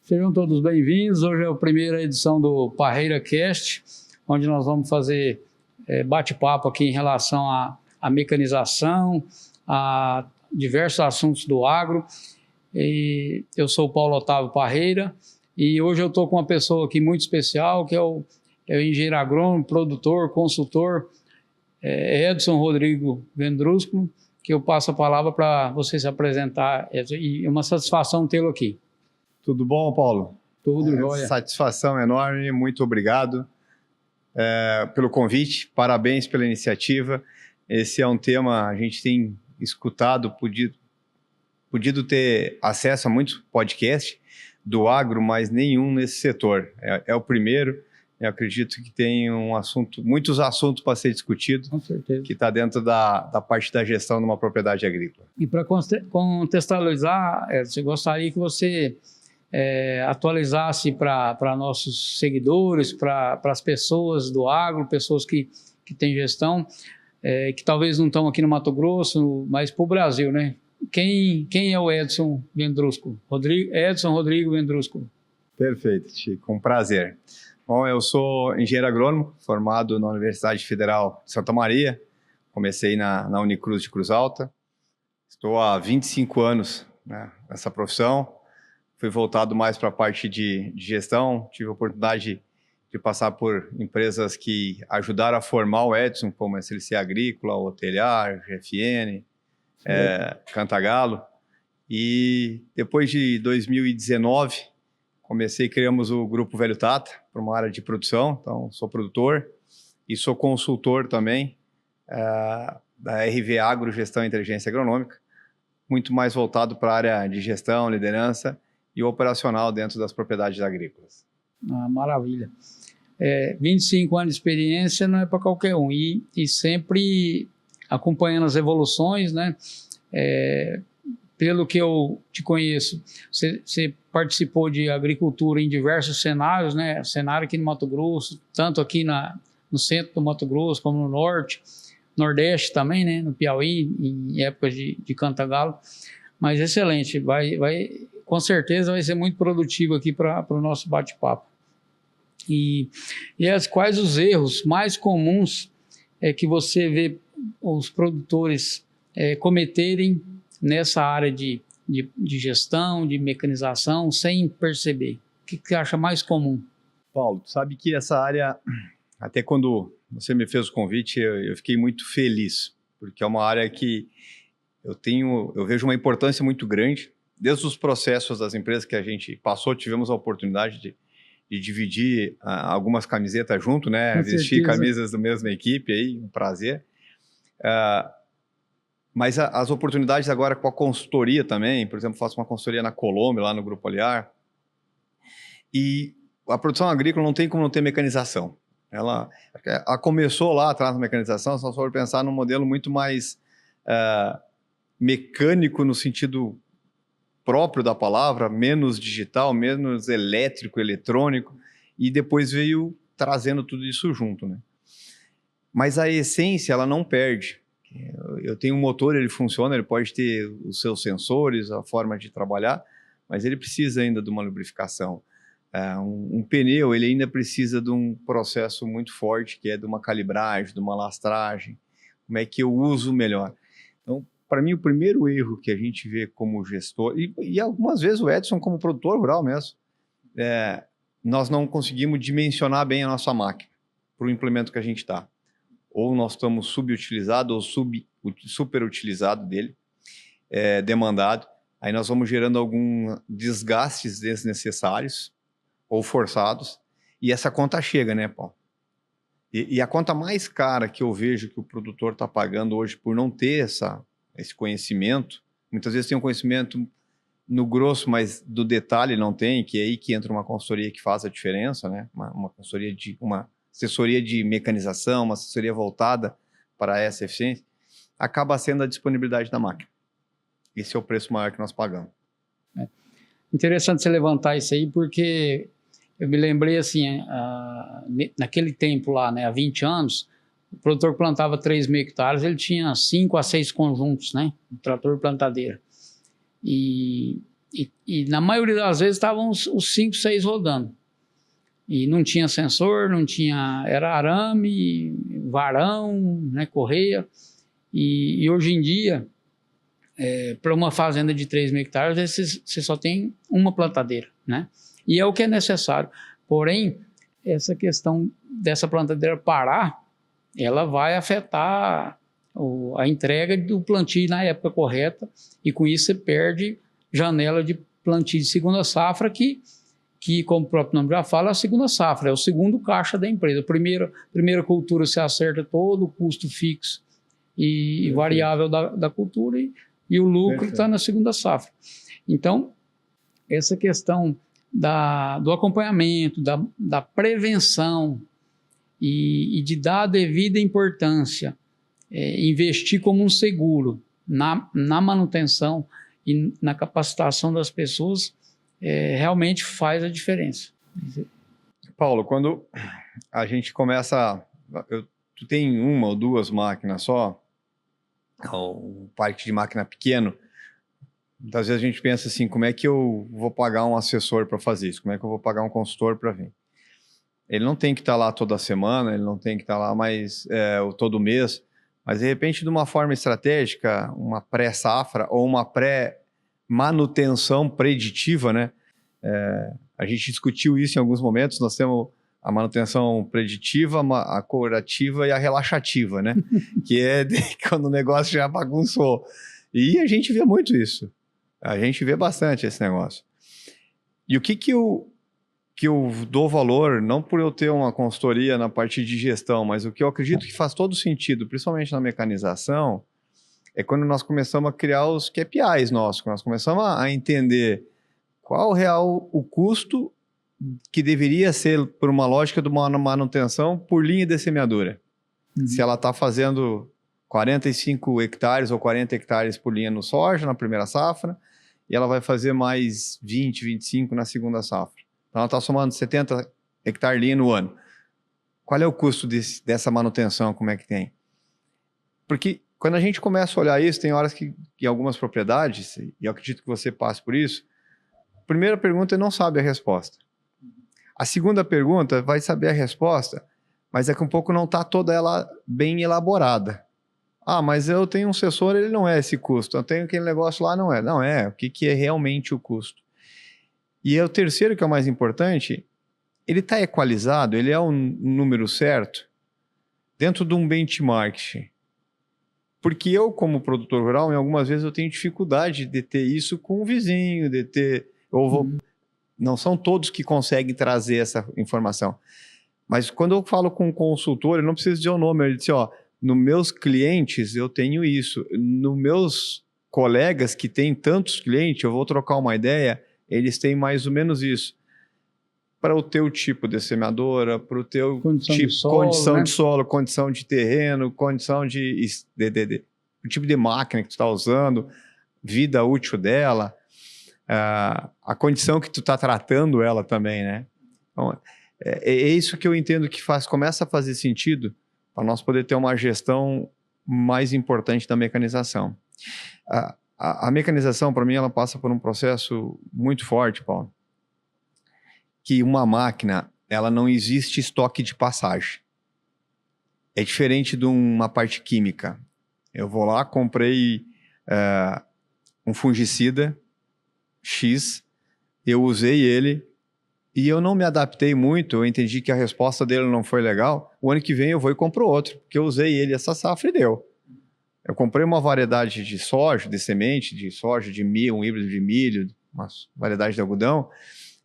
Sejam todos bem-vindos. Hoje é a primeira edição do Parreira Cast, onde nós vamos fazer bate-papo aqui em relação à mecanização, a diversos assuntos do agro. E eu sou o Paulo Otávio Parreira e hoje eu estou com uma pessoa aqui muito especial, que é o engenheiro agrônomo, produtor, consultor, Edson Rodrigo Vendrúsculo, que eu passo a palavra para você se apresentar, e é uma satisfação tê-lo aqui. Tudo bom, Paulo? Tudo jóia. Satisfação enorme, muito obrigado pelo convite, parabéns pela iniciativa. Esse é um tema, a gente tem escutado, podido ter acesso a muitos podcasts do agro, mas nenhum nesse setor. É o primeiro. Eu acredito que tem muitos assuntos para ser discutido, com certeza, que está dentro da parte da gestão de uma propriedade agrícola. E para contextualizar, eu gostaria que você atualizasse para nossos seguidores, para as pessoas do agro, pessoas que têm gestão, que talvez não estão aqui no Mato Grosso, mas para o Brasil, né? Quem é o Edson Vendrúsculo? Edson Rodrigo Vendrúsculo. Perfeito, Chico, um prazer. Bom, eu sou engenheiro agrônomo, formado na Universidade Federal de Santa Maria. Comecei na Unicruz de Cruz Alta. Estou há 25 anos, né, nessa profissão. Fui voltado mais para a parte de gestão. Tive a oportunidade de passar por empresas que ajudaram a formar o Edson, como a SLC Agrícola, o Telhar, GFN, Cantagalo. E depois de 2019... criamos o Grupo Velho Tata, para uma área de produção, então sou produtor e sou consultor também da RV Agro, Gestão e Inteligência Agronômica, muito mais voltado para a área de gestão, liderança e operacional dentro das propriedades agrícolas. Maravilha. 25 anos de experiência não é para qualquer um, e sempre acompanhando as evoluções, né? Pelo que eu te conheço, você participou de agricultura em diversos cenários, né? Cenário aqui no Mato Grosso, tanto aqui no centro do Mato Grosso, como no norte, nordeste também, né? No Piauí, em épocas de Cantagalo. Mas excelente, com certeza vai ser muito produtivo aqui para o nosso bate-papo. E quais os erros mais comuns que você vê os produtores cometerem nessa área de gestão, de mecanização, sem perceber? O que você acha mais comum? Paulo, tu sabe que essa área, até quando você me fez o convite, eu fiquei muito feliz, porque é uma área que eu vejo uma importância muito grande. Desde os processos das empresas que a gente passou, tivemos a oportunidade de dividir algumas camisetas junto, né? Vestir camisas da mesma equipe, aí, um prazer. Mas as oportunidades agora com a consultoria também, por exemplo, faço uma consultoria na Colômbia, lá no Grupo Olhar, e a produção agrícola não tem como não ter mecanização. Ela começou lá atrás na mecanização, só for pensar num modelo muito mais mecânico no sentido próprio da palavra, menos digital, menos elétrico, eletrônico, e depois veio trazendo tudo isso junto, né? Mas a essência, ela não perde. Eu tenho um motor, ele funciona, ele pode ter os seus sensores, a forma de trabalhar, mas ele precisa ainda de uma lubrificação. Um pneu, ele ainda precisa de um processo muito forte, que é de uma calibragem, de uma lastragem, como é que eu uso melhor. Então, para mim, o primeiro erro que a gente vê como gestor, e algumas vezes o Edson como produtor rural mesmo, nós não conseguimos dimensionar bem a nossa máquina para o implemento que a gente está. Ou nós estamos subutilizado ou superutilizado dele, demandado. Aí nós vamos gerando alguns desgastes desnecessários ou forçados, e essa conta chega, né, Paulo? E a conta mais cara que eu vejo que o produtor está pagando hoje por não ter esse conhecimento, muitas vezes tem um conhecimento no grosso, mas do detalhe não tem, que é aí que entra uma consultoria que faz a diferença, né? Uma consultoria uma assessoria de mecanização, uma assessoria voltada para essa eficiência, acaba sendo a disponibilidade da máquina. Esse é o preço maior que nós pagamos. Interessante você levantar isso aí, porque eu me lembrei assim, naquele tempo lá, né, há 20 anos, o produtor plantava 3.000 hectares, ele tinha 5 a 6 conjuntos, né, de trator e plantadeira. E E na maioria das vezes estavam os 5, 6 rodando. E não tinha sensor, não tinha... Era arame, varão, né, correia. E hoje em dia, para uma fazenda de 3 mil hectares, às vezes você só tem uma plantadeira, né? E é o que é necessário. Porém, essa questão dessa plantadeira parar, ela vai afetar a entrega do plantio na época correta, e com isso você perde janela de plantio de segunda safra, que como o próprio nome já fala, é a segunda safra, é o segundo caixa da empresa. Primeira cultura você acerta todo o custo fixo e variável da cultura, e o lucro está na segunda safra. Então, essa questão do acompanhamento, da prevenção e de dar a devida importância, investir como um seguro na manutenção e na capacitação das pessoas, realmente faz a diferença. Paulo, quando a gente começa... Tu tem 1 ou 2 máquinas só, um parque de máquina pequeno, muitas vezes a gente pensa assim, como é que eu vou pagar um assessor para fazer isso? Como é que eu vou pagar um consultor para vir? Ele não tem que estar lá toda semana, ele não tem que estar lá todo mês, mas de repente, de uma forma estratégica, uma pré-safra ou uma pré-manutenção preditiva, né? A gente discutiu isso em alguns momentos. Nós temos a manutenção preditiva, a curativa e a relaxativa, né? Que é quando o negócio já bagunçou. E a gente vê muito isso. A gente vê bastante esse negócio. E o que eu dou valor, não por eu ter uma consultoria na parte de gestão, mas o que eu acredito que faz todo sentido, principalmente na mecanização, é quando nós começamos a criar os KPIs nossos, quando nós começamos a entender qual o custo que deveria ser, por uma lógica de uma manutenção, por linha de semeadura. Se ela está fazendo 45 hectares ou 40 hectares por linha no soja, na primeira safra, e ela vai fazer mais 20, 25 na segunda safra. Então ela está somando 70 hectares linha no ano. Qual é o custo dessa manutenção? Como é que tem? Porque quando a gente começa a olhar isso, tem horas que em algumas propriedades, e eu acredito que você passe por isso, a primeira pergunta não sabe a resposta. A segunda pergunta vai saber a resposta, mas é que um pouco não está toda ela bem elaborada. Ah, mas eu tenho um sensor, ele não é esse custo. Eu tenho aquele negócio lá, não é. Não é. O que é realmente o custo? E o terceiro, que é o mais importante, ele está equalizado, ele é um número certo dentro de um benchmark. Porque eu, como produtor rural, em algumas vezes eu tenho dificuldade de ter isso com o vizinho, de ter... Não são todos que conseguem trazer essa informação. Mas quando eu falo com um consultor, ele não precisa dizer o nome, ele diz, ó, nos meus clientes eu tenho isso, nos meus colegas que têm tantos clientes, eu vou trocar uma ideia, eles têm mais ou menos isso. Para o teu tipo de semeadora, para o teu condição de solo, condição de terreno, condição o tipo de máquina que tu está usando, vida útil dela, a condição que tu está tratando ela também, né? Então, é isso que eu entendo que começa a fazer sentido para nós poder ter uma gestão mais importante da mecanização. A mecanização, para mim, ela passa por um processo muito forte, Paulo, que uma máquina, ela não existe estoque de passagem. É diferente de uma parte química. Eu vou lá, comprei um fungicida X, eu usei ele e eu não me adaptei muito, eu entendi que a resposta dele não foi legal. O ano que vem eu vou e compro outro, porque eu usei ele essa safra e deu. Eu comprei uma variedade de soja, de semente de soja, de milho, um híbrido de milho, uma variedade de algodão,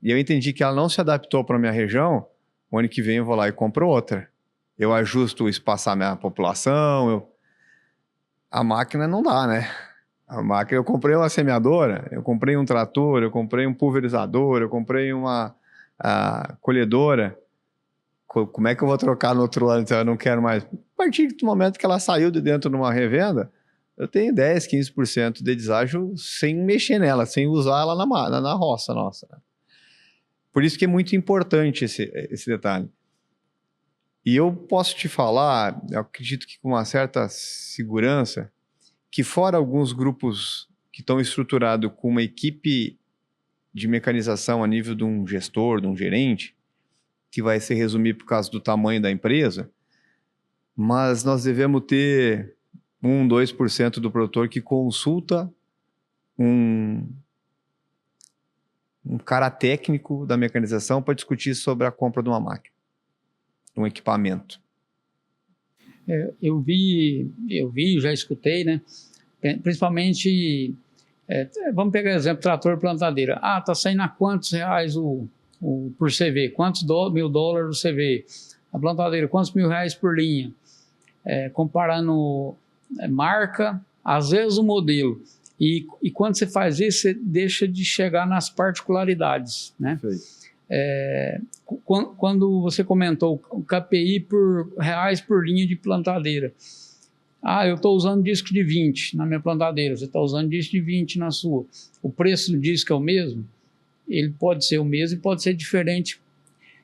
e eu entendi que ela não se adaptou para a minha região. O ano que vem eu vou lá e compro outra. Eu ajusto o espaçar minha população. A máquina não dá, né? A máquina, eu comprei uma semeadora, eu comprei um trator, eu comprei um pulverizador, eu comprei uma colhedora. Como é que eu vou trocar no outro ano? Então eu não quero mais. A partir do momento que ela saiu de dentro de uma revenda, eu tenho 10, 15% de deságio sem mexer nela, sem usar ela na roça nossa. Por isso que é muito importante esse detalhe. E eu posso te falar, eu acredito que com uma certa segurança, que fora alguns grupos que estão estruturados com uma equipe de mecanização a nível de um gestor, de um gerente, que vai se resumir por causa do tamanho da empresa, mas nós devemos ter 2% do produtor que consulta um cara técnico da mecanização para discutir sobre a compra de uma máquina, de um equipamento. Eu vi, já escutei, né? Principalmente, vamos pegar exemplo, trator e plantadeira. Tá saindo a quantos reais por CV? Quantos $1.000 o CV? A plantadeira, quantos mil reais por linha? Comparando marca, às vezes o modelo. E quando você faz isso, você deixa de chegar nas particularidades, né? Quando você comentou o KPI por reais por linha de plantadeira. Eu estou usando disco de 20 na minha plantadeira, você está usando disco de 20 na sua. O preço do disco é o mesmo? Ele pode ser o mesmo e pode ser diferente,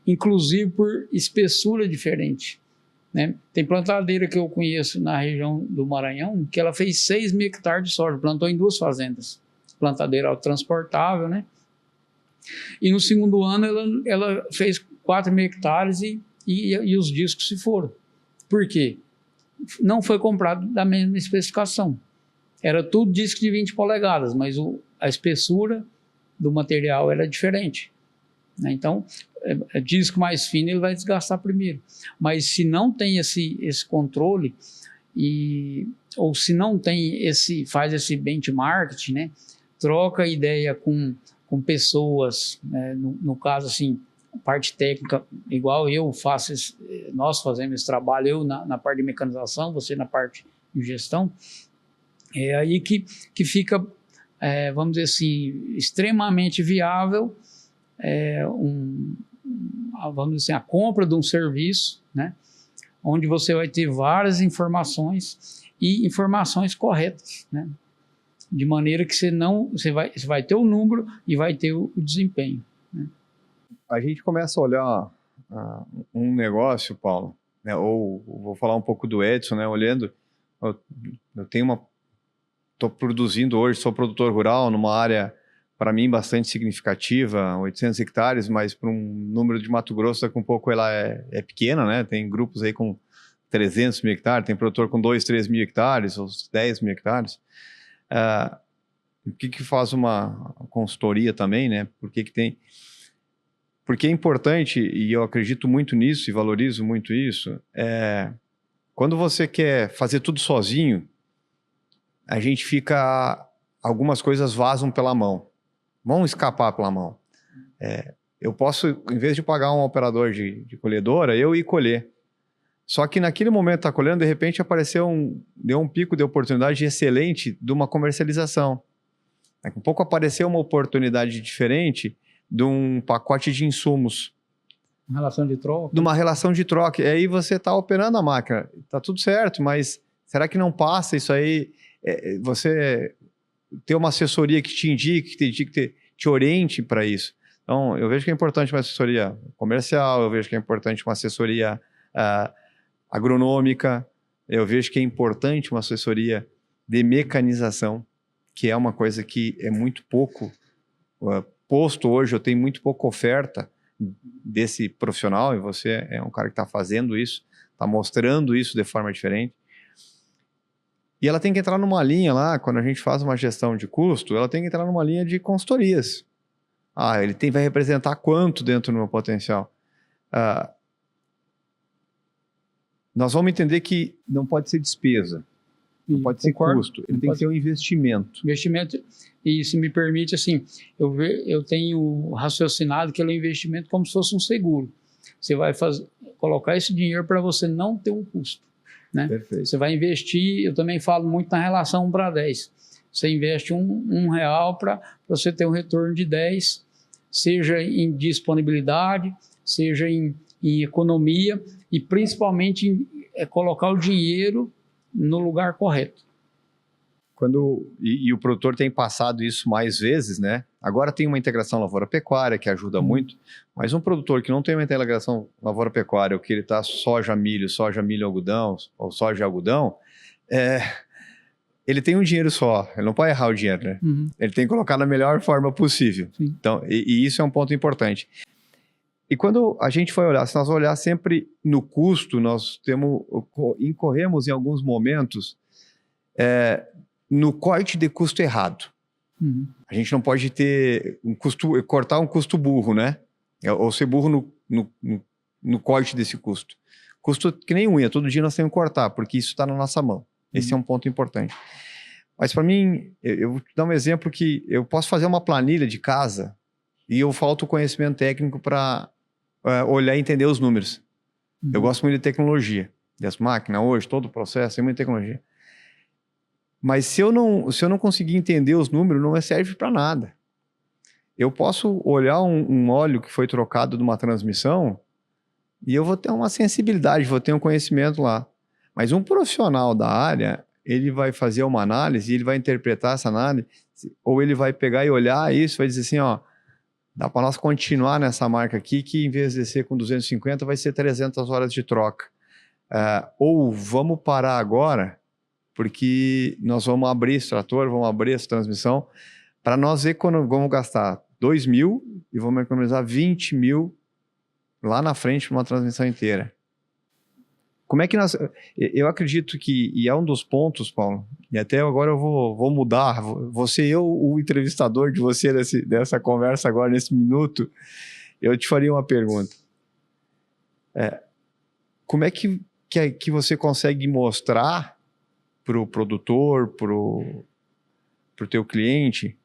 inclusive por espessura diferente, né? Tem plantadeira que eu conheço na região do Maranhão, que ela fez 6.000 hectares de soja, plantou em 2 fazendas. Plantadeira autotransportável, né? E no segundo ano ela fez 4.000 hectares e os discos se foram. Por quê? Não foi comprado da mesma especificação. Era tudo disco de 20 polegadas, mas a espessura do material era diferente, né? Então, disco mais fino ele vai desgastar primeiro. Mas se não tem esse controle, ou se não tem faz esse benchmark, né? Troca ideia com pessoas, né? No caso assim, parte técnica, igual nós fazemos esse trabalho, eu na parte de mecanização, você na parte de gestão, é aí que fica, vamos dizer assim, extremamente viável vamos dizer assim, a compra de um serviço, né? Onde você vai ter várias informações e informações corretas, né? De maneira que você vai ter o número e vai ter o desempenho, né? A gente começa a olhar um negócio, Paulo, né? Ou vou falar um pouco do Edson, né? Olhando, estou produzindo hoje, sou produtor rural numa área, para mim, bastante significativa, 800 hectares, mas para um número de Mato Grosso, com um pouco ela é pequena, né? Tem grupos aí com 300.000 hectares, tem produtor com 2.000, 3.000 hectares, ou 10.000 hectares. O que faz uma consultoria também, né? Porque é importante, e eu acredito muito nisso e valorizo muito isso, quando você quer fazer tudo sozinho, algumas coisas vazam pela mão, vão escapar pela mão. Eu posso, em vez de pagar um operador de colhedora, eu ir colher. Só que naquele momento que está colhendo, de repente deu um pico de oportunidade excelente de uma comercialização. Daqui a pouco apareceu uma oportunidade diferente de um pacote de insumos. Uma relação de troca. De uma relação de troca. E aí você está operando a máquina. Está tudo certo, mas será que não passa isso aí? Você ter uma assessoria que te indique, que te oriente para isso. Então, eu vejo que é importante uma assessoria comercial, eu vejo que é importante uma assessoria agronômica, eu vejo que é importante uma assessoria de mecanização, que é uma coisa que é muito pouco posto hoje, eu tenho muito pouca oferta desse profissional, e você é um cara que está fazendo isso, está mostrando isso de forma diferente. E ela tem que entrar numa linha lá, quando a gente faz uma gestão de custo, ela tem que entrar numa linha de consultorias. Ele vai representar quanto dentro do meu potencial? Nós vamos entender que não pode ser despesa, não pode ser custo, ele tem que ser um investimento. Investimento, e se me permite, assim, eu tenho raciocinado que ele é um investimento como se fosse um seguro. Você vai colocar esse dinheiro para você não ter um custo, né? Perfeito. Você vai investir, eu também falo muito na relação 1 para 10. Você investe um real para você ter um retorno de 10, seja em disponibilidade, seja em economia e principalmente em colocar o dinheiro no lugar correto. E o produtor tem passado isso mais vezes, né? Agora tem uma integração lavoura-pecuária que ajuda muito, mas um produtor que não tem uma integração lavoura-pecuária, ou que ele está soja, milho, algodão, ou soja e algodão, ele tem um dinheiro só, ele não pode errar o dinheiro, né? Ele tem que colocar na melhor forma possível. Sim. Então, e isso é um ponto importante. E quando a gente vai olhar, se nós olhar sempre no custo, nós incorremos em alguns momentos no corte de custo errado. A gente não pode ter cortar um custo burro, né? Ou ser burro no corte desse custo. Custo que nem unha, todo dia nós temos que cortar, porque isso está na nossa mão. Esse é um ponto importante. Mas para mim, eu vou te dar um exemplo que eu posso fazer uma planilha de casa e eu falto conhecimento técnico para olhar e entender os números. Eu gosto muito de tecnologia, das máquinas hoje, todo o processo, tem muita tecnologia. Mas se eu não conseguir entender os números, não serve para nada. Eu posso olhar um óleo que foi trocado de uma transmissão e eu vou ter uma sensibilidade, vou ter um conhecimento lá. Mas um profissional da área, ele vai fazer uma análise, ele vai interpretar essa análise, ou ele vai pegar e olhar isso, vai dizer assim, ó, dá para nós continuar nessa marca aqui, que em vez de ser com 250, vai ser 300 horas de troca. Ou vamos parar agora, porque nós vamos abrir esse trator, vamos abrir essa transmissão, para nós ver quando vamos gastar 2 mil e vamos economizar 20 mil lá na frente para uma transmissão inteira. Como é que nós... Eu acredito que, e é um dos pontos, Paulo, e até agora eu vou mudar, vou ser eu o entrevistador de você dessa conversa agora, nesse minuto, eu te faria uma pergunta. Como é que você consegue mostrar para o produtor, para o teu cliente,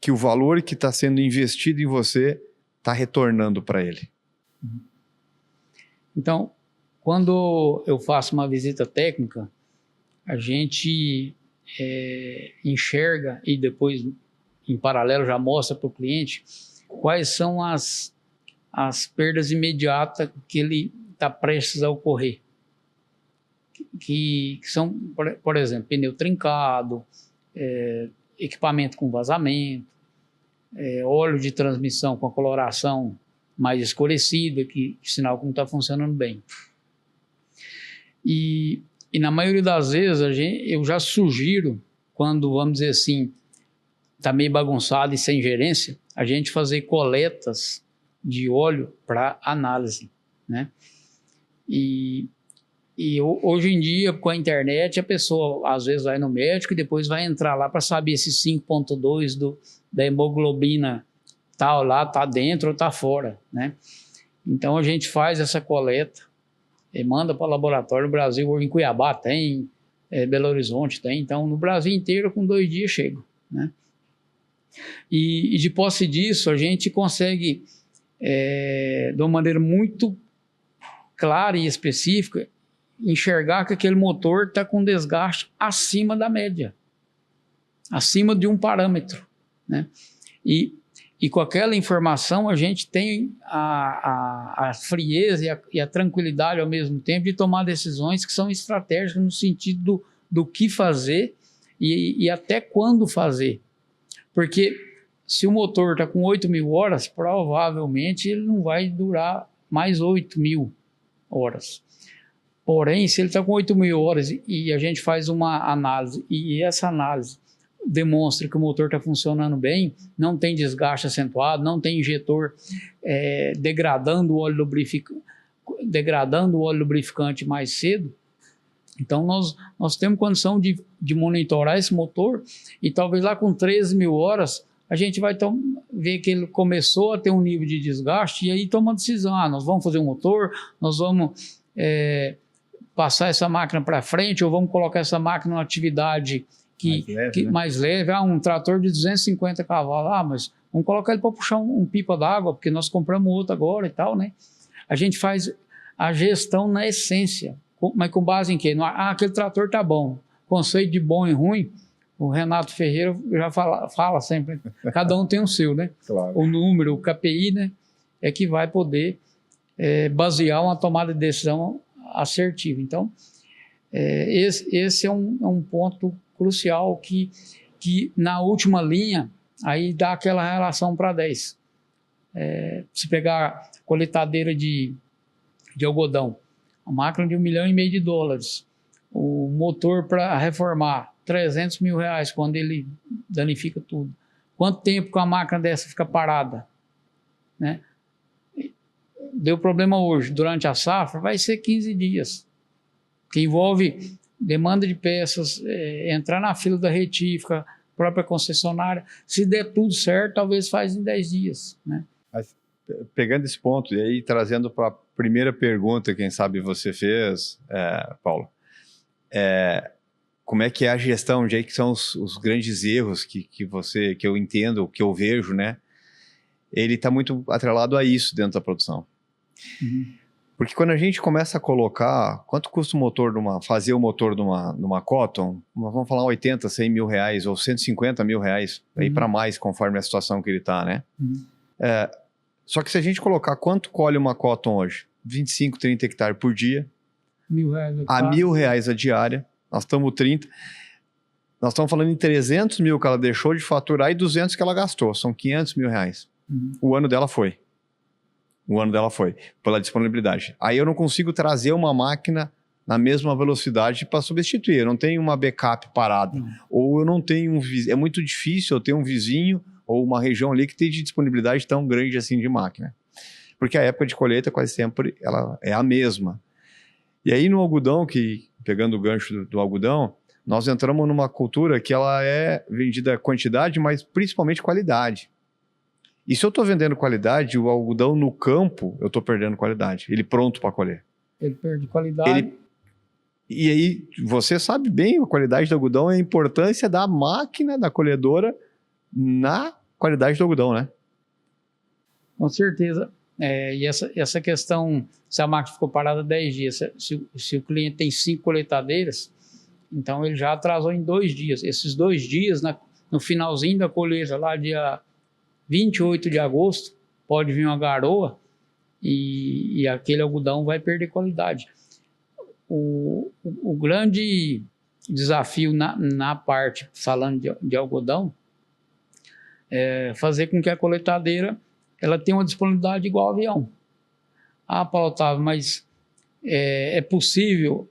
que o valor que está sendo investido em você está retornando para ele? Então, quando eu faço uma visita técnica, a gente enxerga e depois, em paralelo, já mostra para o cliente quais são as perdas imediatas que ele está prestes a ocorrer. Que são, por exemplo, pneu trincado, equipamento com vazamento, óleo de transmissão com a coloração mais escurecida, que sinal que não está funcionando bem. E na maioria das vezes eu já sugiro, quando, vamos dizer assim, está meio bagunçado e sem gerência, a gente fazer coletas de óleo para análise, né? E hoje em dia, com a internet, a pessoa às vezes vai no médico e depois vai entrar lá para saber se 5,2 da hemoglobina tal lá está dentro ou está fora, né? Então a gente faz essa coleta e manda para o laboratório. No Brasil, em Cuiabá tem, Belo Horizonte tem, então no Brasil inteiro com 2 dias chega, né? E de posse disso a gente consegue, de uma maneira muito clara e específica, enxergar que aquele motor está com desgaste acima da média, acima de um parâmetro, né? E com aquela informação a gente tem a frieza e a tranquilidade ao mesmo tempo de tomar decisões que são estratégicas no sentido do que fazer e até quando fazer. Porque se o motor está com 8.000 horas, provavelmente ele não vai durar mais 8.000 horas. Porém, se ele está com 8.000 horas e a gente faz uma análise e essa análise demonstra que o motor está funcionando bem, não tem desgaste acentuado, não tem injetor degradando o óleo lubrificante mais cedo, então nós temos condição de monitorar esse motor e talvez lá com 13.000 horas a gente vai ver que ele começou a ter um nível de desgaste e aí toma uma decisão, nós vamos fazer um motor, nós vamos passar essa máquina para frente ou vamos colocar essa máquina numa atividade mais leve, um trator de 250 cavalos, mas vamos colocar ele para puxar um pipa d'água, porque nós compramos outro agora e tal, né? A gente faz a gestão na essência, mas com base em quê? Aquele trator tá bom, conceito de bom e ruim, o Renato Ferreira já fala sempre, cada um tem o seu, né? Claro. O número, o KPI, né? É que vai poder basear uma tomada de decisão assertiva. Então, esse é um ponto crucial que na última linha aí dá aquela relação para 10. Se pegar coletadeira de algodão, a máquina de $1,5 milhão, o motor para reformar R$300 mil quando ele danifica tudo. Quanto tempo que uma máquina dessa fica parada? Né? Deu problema hoje, durante a safra, vai ser 15 dias, que envolve demanda de peças, entrar na fila da retífica, própria concessionária. Se der tudo certo, talvez faz em 10 dias. Né? Mas, pegando esse ponto e aí trazendo para a primeira pergunta, quem sabe você fez, Paulo, como é que é a gestão, onde é que são os grandes erros que eu entendo, que eu vejo, né? Ele está muito atrelado a isso dentro da produção. Uhum. Porque quando a gente começa a colocar, quanto custa o motor fazer o motor numa Cotton, vamos falar 80, 100 mil reais ou 150 mil reais, aí para mais, conforme a situação que ele está, né? Uhum. Só que se a gente colocar quanto colhe uma Cotton hoje, 25, 30 hectares por dia, R$1.000 a R$1.000 a diária, nós estamos 30, nós estamos falando em 300 mil que ela deixou de faturar e 200 que ela gastou, são 500 mil reais. Uhum. O ano dela foi, pela disponibilidade. Aí eu não consigo trazer uma máquina na mesma velocidade para substituir, eu não tenho uma backup parada, ou eu não tenho é muito difícil eu ter um vizinho ou uma região ali que tem de disponibilidade tão grande assim de máquina. Porque a época de colheita quase sempre ela é a mesma. E aí no algodão, pegando o gancho do algodão, nós entramos numa cultura que ela é vendida quantidade, mas principalmente qualidade. E se eu estou vendendo qualidade, o algodão no campo, eu estou perdendo qualidade. Ele pronto para colher. Ele perde qualidade. E aí, você sabe bem a qualidade do algodão, a importância da máquina, da colhedora, na qualidade do algodão, né? Com certeza. E essa questão, se a máquina ficou parada 10 dias, se o cliente tem 5 coletadeiras, então ele já atrasou em 2 dias. Esses 2 dias, no finalzinho da colheita, lá dia 28 de agosto, pode vir uma garoa e aquele algodão vai perder qualidade. O grande desafio na parte, falando de algodão, é fazer com que a coletadeira ela tenha uma disponibilidade igual ao avião. Paulo Otávio, mas é possível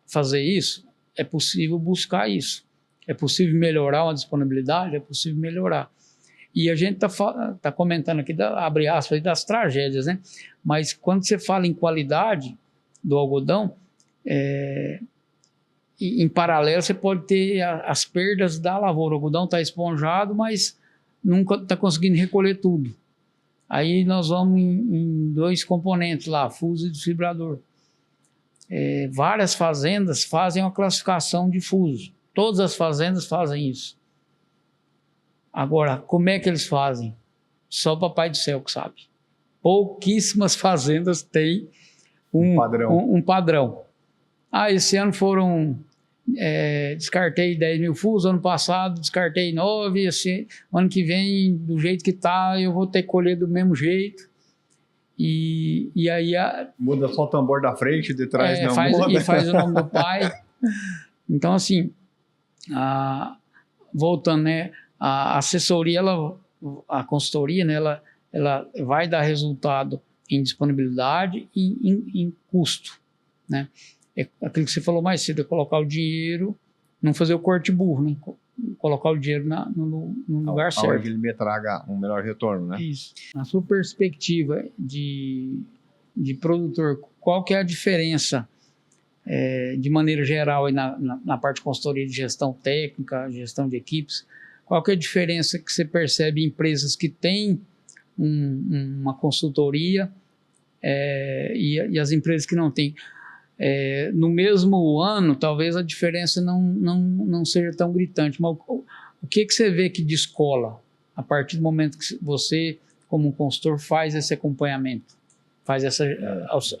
fazer isso? É possível buscar isso. É possível melhorar uma disponibilidade? É possível melhorar. E a gente tá comentando aqui, abre aspas, das tragédias, né? Mas quando você fala em qualidade do algodão, em paralelo você pode ter as perdas da lavoura. O algodão está esponjado, mas nunca está conseguindo recolher tudo. Aí nós vamos em 2 componentes lá, fuso e desfibrador. Várias fazendas fazem uma classificação de fuso. Todas as fazendas fazem isso. Agora, como é que eles fazem? Só o Papai do Céu que sabe. Pouquíssimas fazendas têm um padrão. Esse ano descartei 10 mil fusos, ano passado descartei 9, ano que vem, do jeito que está, eu vou ter que colher do mesmo jeito. E aí... Muda só o tambor da frente, de trás não muda. E faz o nome do pai. Então, assim, voltando, né? A assessoria, a consultoria, né, ela vai dar resultado em disponibilidade e em custo, né? Aquilo que você falou mais cedo, é colocar o dinheiro, não fazer o corte burro, né? Colocar o dinheiro no lugar certo. Onde ele me traga um melhor retorno, né? Isso. Na sua perspectiva de produtor, qual que é a diferença, de maneira geral, aí na parte de consultoria de gestão técnica, gestão de equipes, qual que é a diferença que você percebe em empresas que têm uma consultoria e as empresas que não têm? No mesmo ano, talvez a diferença não seja tão gritante, mas o que você vê que descola a partir do momento que você, como um consultor, faz esse acompanhamento, faz essa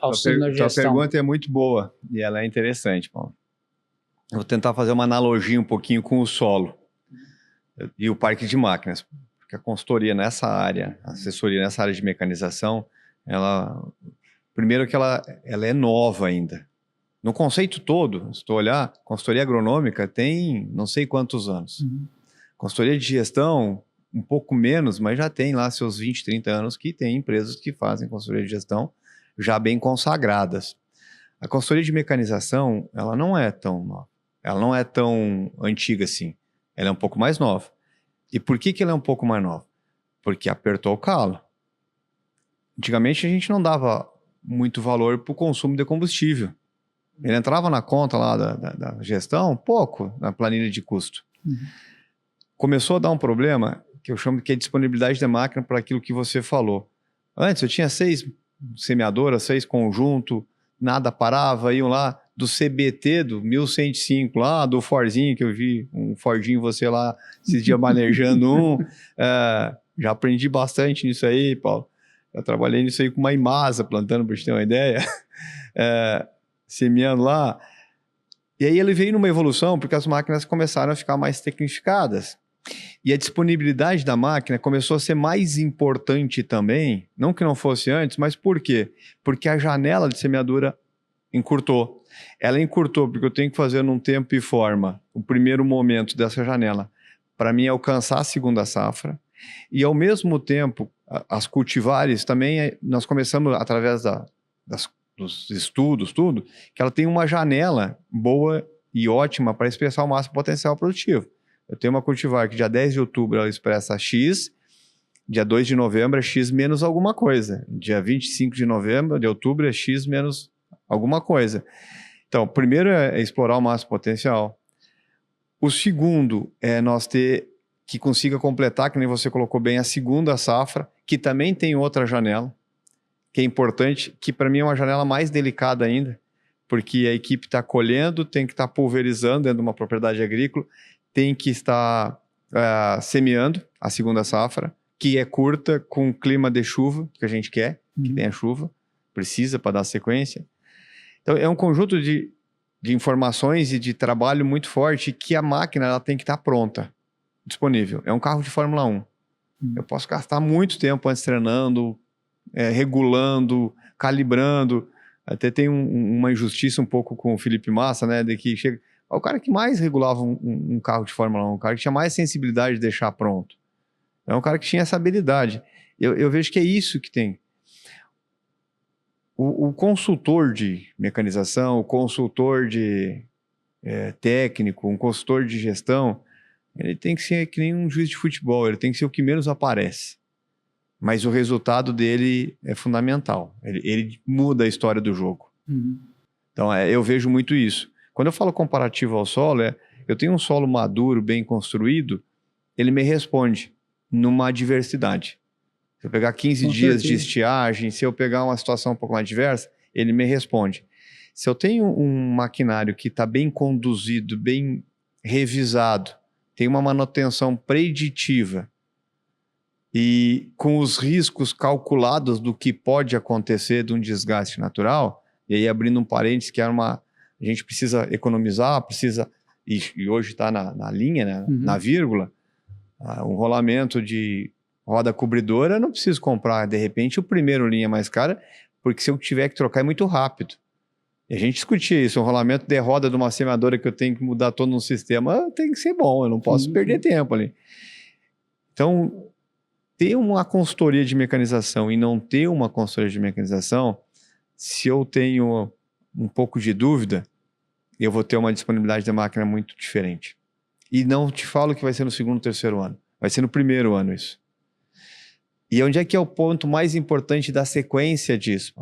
auxílio na gestão? A pergunta é muito boa e ela é interessante, Paulo. Eu vou tentar fazer uma analogia um pouquinho com o solo e o parque de máquinas, porque a consultoria nessa área, a assessoria nessa área de mecanização, primeiro que ela é nova ainda. No conceito todo, se tu olhar, consultoria agronômica tem não sei quantos anos. Uhum. Consultoria de gestão, um pouco menos, mas já tem lá seus 20, 30 anos que tem empresas que fazem consultoria de gestão já bem consagradas. A consultoria de mecanização, ela não é tão nova. Ela não é tão antiga assim. Ela é um pouco mais nova. E por que ela é um pouco mais nova? Porque apertou o calo. Antigamente a gente não dava muito valor para o consumo de combustível. Ele entrava na conta lá da gestão, pouco, na planilha de custo. Começou a dar um problema, que eu chamo de que é disponibilidade de máquina para aquilo que você falou. Antes eu tinha 6 semeadoras, 6 conjunto, nada parava, iam lá do CBT, do 1105 lá, do Forzinho, que eu vi um Fordinho você lá, esses dias manejando um. Já aprendi bastante nisso aí, Paulo. Eu trabalhei nisso aí com uma Imasa, plantando, para você ter uma ideia. Semeando lá. E aí ele veio numa evolução, porque as máquinas começaram a ficar mais tecnificadas. E a disponibilidade da máquina começou a ser mais importante também, não que não fosse antes, mas por quê? Porque a janela de semeadura encurtou. Ela encurtou porque eu tenho que fazer num tempo e forma o primeiro momento dessa janela para mim alcançar a segunda safra. E ao mesmo tempo, as cultivares também, nós começamos através dos estudos, tudo, que ela tem uma janela boa e ótima para expressar o máximo potencial produtivo. Eu tenho uma cultivar que dia 10 de outubro ela expressa X, dia 2 de novembro é X menos alguma coisa, dia 25 de outubro é X menos alguma coisa. Então, o primeiro é explorar o máximo potencial. O segundo é nós ter que consiga completar, que nem você colocou bem, a segunda safra, que também tem outra janela, que é importante, que para mim é uma janela mais delicada ainda, porque a equipe está colhendo, tem que estar pulverizando dentro de uma propriedade agrícola, tem que estar semeando a segunda safra, que é curta, com clima de chuva, que a gente quer, que tenha chuva, precisa para dar sequência. Então, é um conjunto de informações e de trabalho muito forte que a máquina ela tem que estar pronta, disponível. É um carro de Fórmula 1. Eu posso gastar muito tempo antes treinando, regulando, calibrando. Até tem uma injustiça um pouco com o Felipe Massa, né? De que chega... o cara que mais regulava um carro de Fórmula 1, o cara que tinha mais sensibilidade de deixar pronto. É um cara que tinha essa habilidade. Eu vejo que é isso que tem. O consultor de mecanização, o consultor de técnico, um consultor de gestão, ele tem que ser que nem um juiz de futebol, ele tem que ser o que menos aparece. Mas o resultado dele é fundamental. Ele muda a história do jogo. Então, eu vejo muito isso. Quando eu falo comparativo ao solo, eu tenho um solo maduro, bem construído, ele me responde numa diversidade. Se eu pegar 15 dias de estiagem, se eu pegar uma situação um pouco mais diversa, ele me responde. Se eu tenho um maquinário que está bem conduzido, bem revisado, tem uma manutenção preditiva e com os riscos calculados do que pode acontecer de um desgaste natural, e aí abrindo um parênteses que a gente precisa economizar, e hoje está na linha, né, na vírgula, um rolamento de roda cobridora, eu não preciso comprar, de repente, o primeiro linha mais cara, porque se eu tiver que trocar é muito rápido. E a gente discutia isso, um rolamento de roda de uma semeadora que eu tenho que mudar todo um sistema, tem que ser bom, eu não posso perder tempo ali. Então, ter uma consultoria de mecanização e não ter uma consultoria de mecanização, se eu tenho um pouco de dúvida, eu vou ter uma disponibilidade da máquina muito diferente. E não te falo que vai ser no segundo, terceiro ano, vai ser no primeiro ano isso. E onde é que é o ponto mais importante da sequência disso?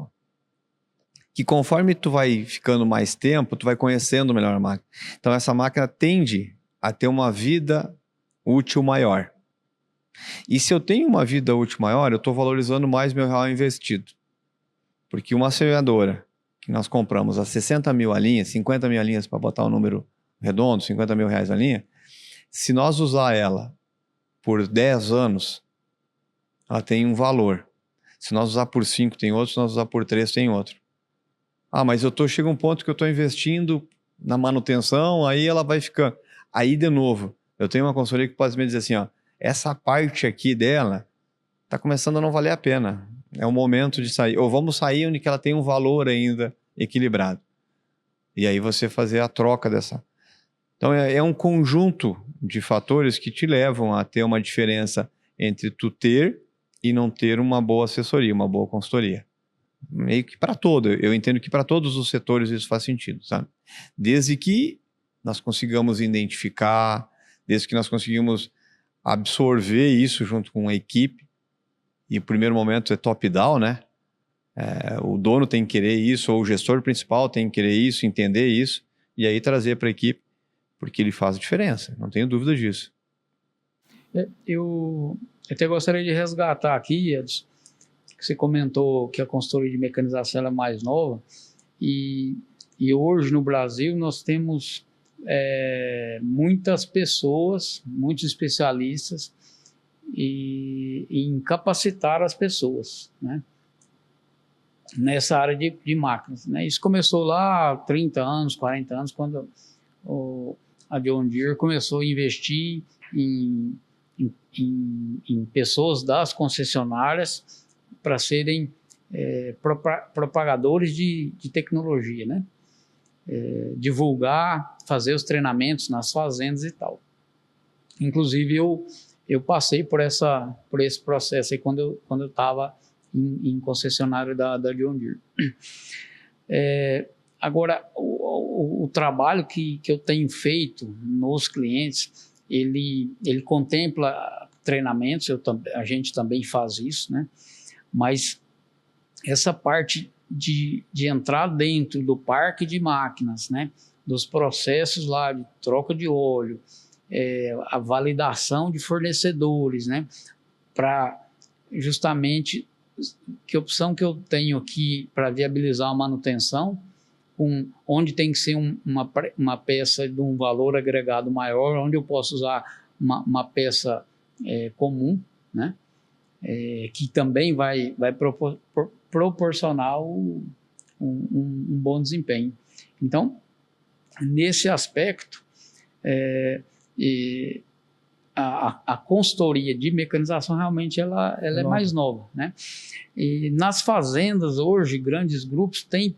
Que conforme tu vai ficando mais tempo, tu vai conhecendo melhor a máquina. Então essa máquina tende a ter uma vida útil maior. E se eu tenho uma vida útil maior, eu estou valorizando mais meu real investido. Porque uma semeadora que nós compramos a 60 mil a linha, 50 mil a linha para botar um número redondo, 50 mil reais a linha, se nós usar ela por 10 anos, ela tem um valor. Se nós usar por 5 tem outro, se nós usar por 3 tem outro. Mas chega um ponto que eu estou investindo na manutenção, aí ela vai ficando. Aí, de novo, eu tenho uma consultoria que pode me dizer assim, essa parte aqui dela está começando a não valer a pena. É o momento de sair. Ou vamos sair onde que ela tem um valor ainda equilibrado. E aí você fazer a troca dessa. Então, é um conjunto de fatores que te levam a ter uma diferença entre tu ter e não ter uma boa assessoria, uma boa consultoria. Meio que para todo. Eu entendo que para todos os setores isso faz sentido, sabe? Desde que nós consigamos identificar, desde que nós conseguimos absorver isso junto com a equipe, e o primeiro momento é top-down, né? O dono tem que querer isso, ou o gestor principal tem que querer isso, entender isso, e aí trazer para a equipe, porque ele faz a diferença, não tenho dúvida disso. Eu até gostaria de resgatar aqui, Edson, que você comentou que a consultoria de mecanização ela é mais nova, e hoje no Brasil nós temos muitas pessoas, muitos especialistas em capacitar as pessoas, né? Nessa área de máquinas, né? Isso começou lá há 30 anos, 40 anos, quando a John Deere começou a investir em pessoas das concessionárias para serem propagadores de tecnologia, né? Divulgar, fazer os treinamentos nas fazendas e tal. Inclusive eu passei por esse processo aí quando eu estava em concessionário da John Deere. Agora, o trabalho que eu tenho feito nos clientes, ele contempla treinamentos, a gente também faz isso, né? Mas essa parte de entrar dentro do parque de máquinas, né? Dos processos lá de troca de óleo, a validação de fornecedores, né? Para justamente que opção que eu tenho aqui para viabilizar a manutenção, onde tem que ser uma peça de um valor agregado maior, onde eu posso usar uma peça comum, né? Que também vai proporcionar um bom desempenho. Então, nesse aspecto, a consultoria de mecanização realmente ela é mais nova, né? E nas fazendas hoje, grandes grupos têm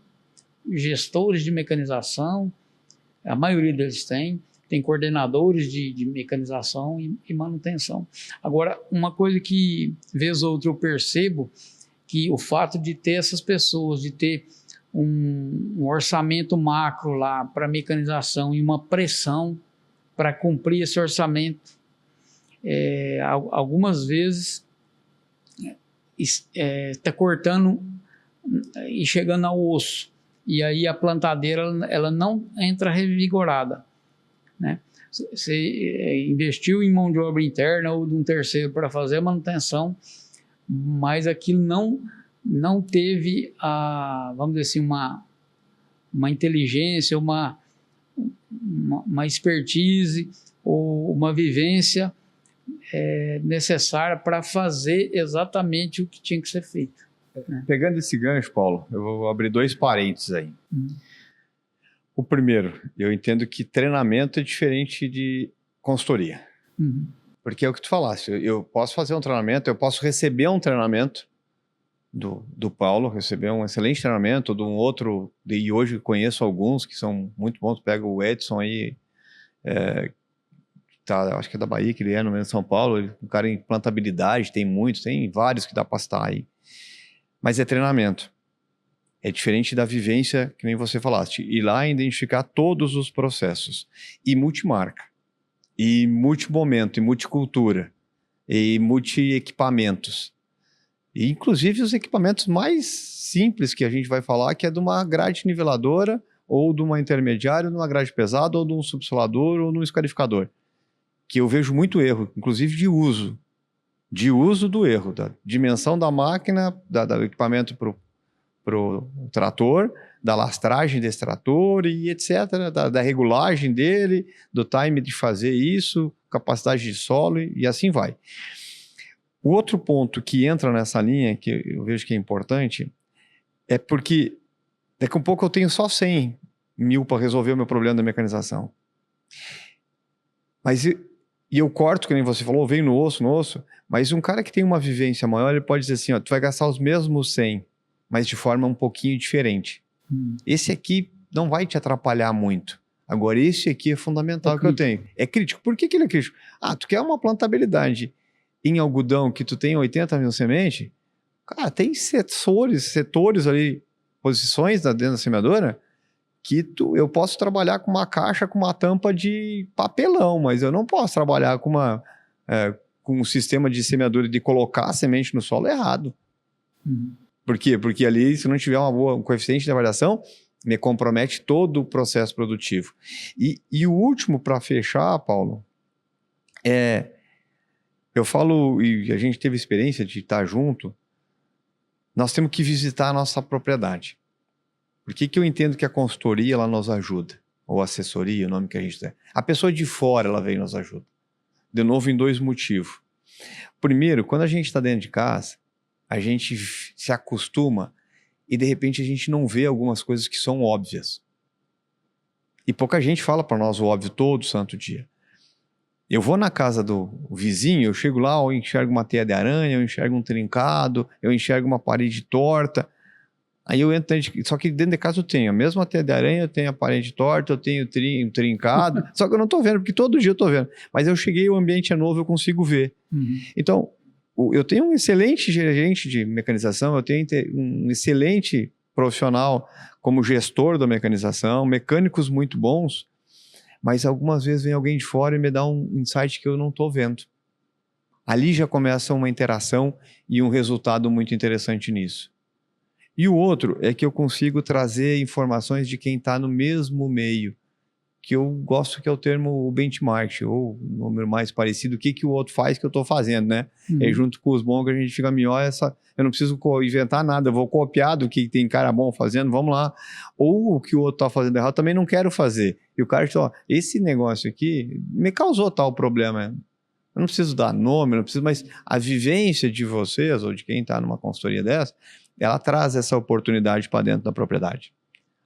gestores de mecanização, a maioria deles tem coordenadores de mecanização e manutenção. Agora, uma coisa que vez ou outra eu percebo, que o fato de ter essas pessoas, de ter um orçamento macro lá para mecanização e uma pressão para cumprir esse orçamento, algumas vezes está cortando e chegando ao osso, e aí a plantadeira ela não entra revigorada, né? Você investiu em mão de obra interna ou de um terceiro para fazer a manutenção, mas aquilo não teve vamos dizer assim, uma inteligência, uma expertise ou uma vivência necessária para fazer exatamente o que tinha que ser feito. Pegando esse gancho, Paulo, eu vou abrir 2 parênteses aí. O primeiro, eu entendo que treinamento é diferente de consultoria. Porque é o que tu falaste, eu posso fazer um treinamento, eu posso receber um treinamento do Paulo, receber um excelente treinamento de um outro, e hoje conheço alguns que são muito bons. Pega o Edson aí, acho que é da Bahia, que ele é no meio de São Paulo, um cara em plantabilidade, tem vários que dá para estar aí. Mas é treinamento. É diferente da vivência, que nem você falaste, ir lá e identificar todos os processos, e multimarca, e multimomento, e multicultura, e multi-equipamentos. E inclusive os equipamentos mais simples que a gente vai falar, que é de uma grade niveladora, ou de uma intermediária, de uma grade pesada, ou de um subsolador, ou de um escarificador. Que eu vejo muito erro, inclusive de uso do erro, da dimensão da máquina, do equipamento para o trator, da lastragem desse trator e etc., da regulagem dele, do time de fazer isso, capacidade de solo e assim vai. O outro ponto que entra nessa linha, que eu vejo que é importante, é porque daqui a pouco eu tenho só 100 mil para resolver o meu problema da mecanização. Mas eu corto, que nem você falou, venho no osso, mas um cara que tem uma vivência maior, ele pode dizer assim, ó, tu vai gastar os mesmos 100, mas de forma um pouquinho diferente. Esse aqui não vai te atrapalhar muito. Agora, esse aqui é fundamental que eu tenho. É crítico. Por que ele é crítico? Tu quer uma plantabilidade em algodão que tu tem 80 mil semente? Cara, tem setores ali, posições dentro da semeadora, que eu posso trabalhar com uma caixa com uma tampa de papelão, mas eu não posso trabalhar com com um sistema de semeadura de colocar a semente no solo errado. Por quê? Porque ali, se não tiver um coeficiente de avaliação, me compromete todo o processo produtivo. E o último, para fechar, Paulo, eu falo, e a gente teve experiência de estar junto, nós temos que visitar a nossa propriedade. Por que eu entendo que a consultoria ela nos ajuda? Ou assessoria, o nome que a gente tem. A pessoa de fora ela vem e nos ajuda. De novo, em 2 motivos. Primeiro, quando a gente está dentro de casa, a gente se acostuma e de repente a gente não vê algumas coisas que são óbvias. E pouca gente fala para nós o óbvio todo santo dia. Eu vou na casa do vizinho, eu chego lá, eu enxergo uma teia de aranha, eu enxergo um trincado, eu enxergo uma parede torta. Aí eu entro só que dentro de casa eu tenho a mesma teia de aranha, eu tenho a parede torta, eu tenho um trincado, só que eu não estou vendo, porque todo dia eu estou vendo. Mas eu cheguei, o ambiente é novo, eu consigo ver. Então, eu tenho um excelente gerente de mecanização, eu tenho um excelente profissional como gestor da mecanização, mecânicos muito bons, mas algumas vezes vem alguém de fora e me dá um insight que eu não estou vendo. Ali já começa uma interação e um resultado muito interessante nisso. E o outro é que eu consigo trazer informações de quem está no mesmo meio, que eu gosto que é o termo benchmark, ou o número mais parecido, o que o outro faz que eu estou fazendo, né? E junto com os bons que a gente fica melhor, eu não preciso inventar nada, eu vou copiar do que tem cara bom fazendo, vamos lá. Ou o que o outro está fazendo errado, eu também não quero fazer. E o cara diz, ó, esse negócio aqui me causou tal problema. Eu não preciso dar nome, não preciso, mas a vivência de vocês, ou de quem está numa consultoria dessa, ela traz essa oportunidade para dentro da propriedade.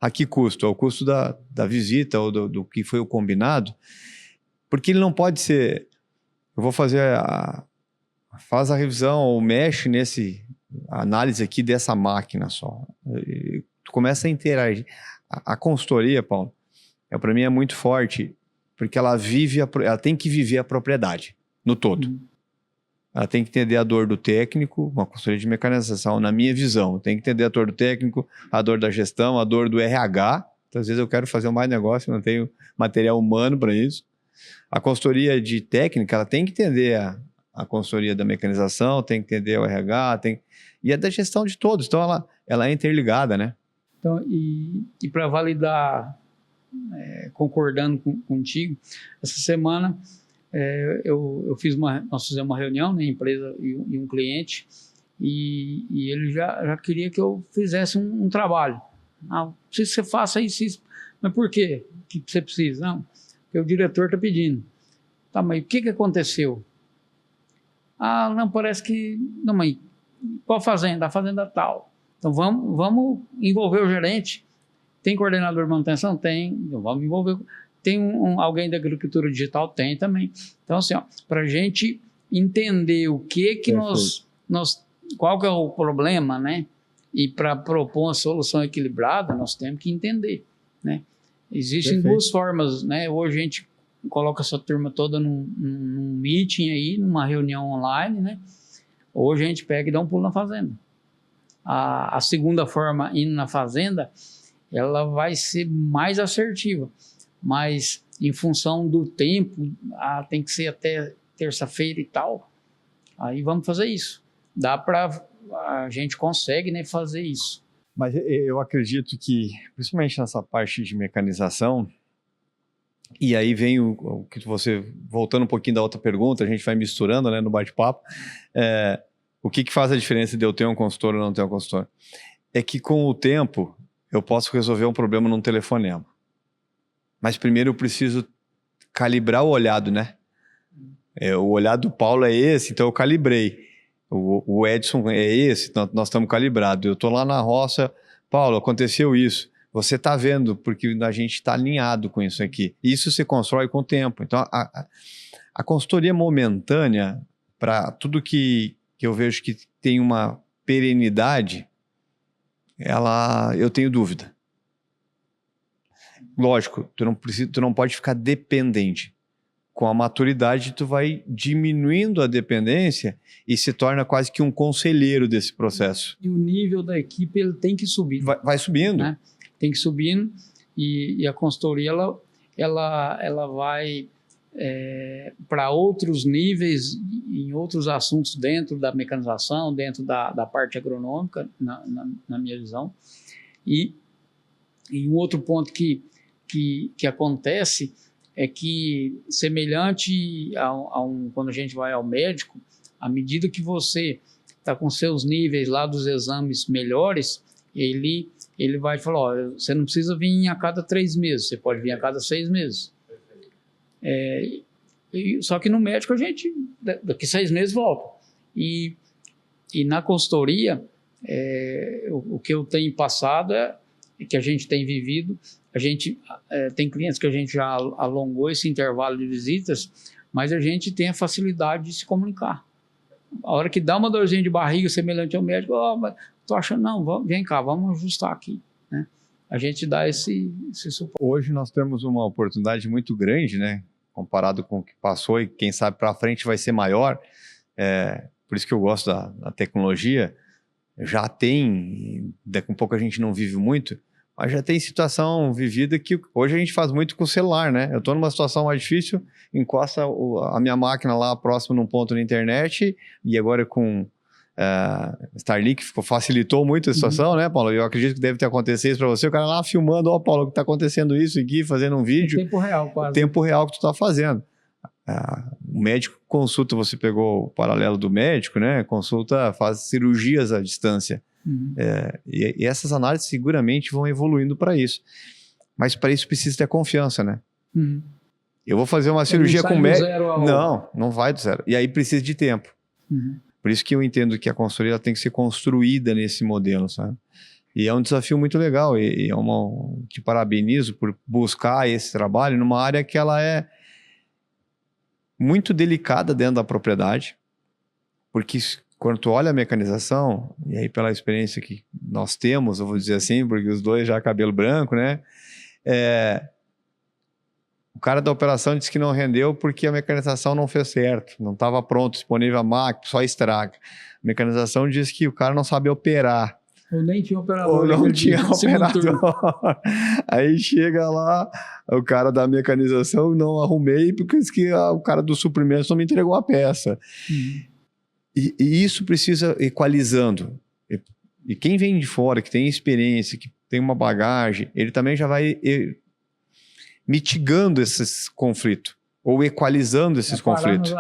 A que custo? Ao custo da visita ou do que foi o combinado, porque ele não pode ser, eu vou fazer faz a revisão ou mexe nesse análise aqui dessa máquina só. Tu começa a interagir. A consultoria, Paulo, para mim é muito forte, porque ela tem que viver a propriedade no todo. Ela tem que entender a dor do técnico, uma consultoria de mecanização, na minha visão. Tem que entender a dor do técnico, a dor da gestão, a dor do RH. Então, às vezes eu quero fazer mais negócio, não tenho material humano para isso. A consultoria de técnica, ela tem que entender a consultoria da mecanização, tem que entender o RH, e a da gestão de todos. Então, ela é interligada, né? Então, e para validar, concordando contigo, essa semana... nós fizemos uma reunião na empresa e um cliente e ele já queria que eu fizesse um trabalho. Preciso que você faça isso. Mas por quê? Que você precisa? Não, porque o diretor está pedindo. Tá, mas o que aconteceu? Não, parece que... Não, mas qual fazenda? A fazenda tal. Então vamos envolver o gerente. Tem coordenador de manutenção? Tem. Então vamos envolver... Tem alguém da agricultura digital? Tem também. Então, assim, para a gente entender o que qual que é o problema, né? E para propor uma solução equilibrada, nós temos que entender, né? Existem duas formas, né? Hoje a gente coloca essa turma toda num meeting aí, numa reunião online, né? Hoje a gente pega e dá um pulo na fazenda. A segunda forma, indo na fazenda, ela vai ser mais assertiva. Mas em função do tempo, tem que ser até terça-feira e tal, aí vamos fazer isso. A gente consegue, né, fazer isso. Mas eu acredito que, principalmente nessa parte de mecanização, e aí vem o que você, voltando um pouquinho da outra pergunta, a gente vai misturando, né, no bate-papo, o que faz a diferença de eu ter um consultor ou não ter um consultor? É que com o tempo, eu posso resolver um problema num telefonema. Mas primeiro eu preciso calibrar o olhado, né? O olhado do Paulo é esse, então eu calibrei. O Edson é esse, nós estamos calibrados. Eu estou lá na roça, Paulo, aconteceu isso. Você está vendo, porque a gente está alinhado com isso aqui. Isso se constrói com o tempo. Então, a consultoria momentânea, para tudo que eu vejo que tem uma perenidade, eu tenho dúvida. Lógico, tu não pode ficar dependente. Com a maturidade, tu vai diminuindo a dependência e se torna quase que um conselheiro desse processo. E o nível da equipe ele tem que subir. Vai subindo. Né? Tem que ir subindo E a consultoria, ela vai para outros níveis, em outros assuntos dentro da mecanização, dentro da parte agronômica, na minha visão. E um outro ponto que acontece é que, semelhante quando a gente vai ao médico, à medida que você está com seus níveis lá dos exames melhores, ele vai falar, ó, você não precisa vir a cada 3 meses, você pode vir a cada 6 meses. Só que no médico a gente, daqui 6 meses, volta. E na consultoria, o que eu tenho passado que a gente tem vivido, a gente tem clientes que a gente já alongou esse intervalo de visitas, mas a gente tem a facilidade de se comunicar. A hora que dá uma dorzinha de barriga semelhante ao médico, mas tô achando, não, vem cá, vamos ajustar aqui, né? A gente dá esse suporte. Hoje nós temos uma oportunidade muito grande, né? Comparado com o que passou, e quem sabe para frente vai ser maior. Por isso que eu gosto da tecnologia. Já tem, daqui a pouco a gente não vive muito, mas já tem situação vivida que hoje a gente faz muito com o celular, né? Eu estou numa situação mais difícil, encosta a minha máquina lá próximo num ponto na internet, e agora com Starlink facilitou muito a situação, né, Paulo? Eu acredito que deve ter acontecido isso para você. O cara lá filmando, ó, Paulo, que está acontecendo isso aqui, fazendo um vídeo. Tempo real, quase. Tempo real que tu está fazendo. O médico consulta, você pegou o paralelo do médico, né? Consulta, faz cirurgias à distância. E essas análises seguramente vão evoluindo para isso. Mas para isso precisa ter confiança, né? Eu vou fazer uma cirurgia com o médico. Não vai do zero. E aí precisa de tempo. Por isso que eu entendo que a consultoria ela tem que ser construída nesse modelo, sabe? E é um desafio muito legal. E te parabenizo por buscar esse trabalho numa área que ela é muito delicada dentro da propriedade, porque quando tu olha a mecanização, e aí pela experiência que nós temos, eu vou dizer assim, porque os dois já cabelo branco, né? O cara da operação disse que não rendeu porque a mecanização não fez certo, não estava pronto, disponível a máquina, só estraga. A mecanização diz que o cara não sabe operar. Ou nem tinha operador. Ou não tinha operador. Aí chega lá, o cara da mecanização, não arrumei, porque o cara do suprimento não me entregou a peça. E isso precisa equalizando. E quem vem de fora, que tem experiência, que tem uma bagagem, ele também já vai mitigando esses conflitos, ou equalizando esses conflitos.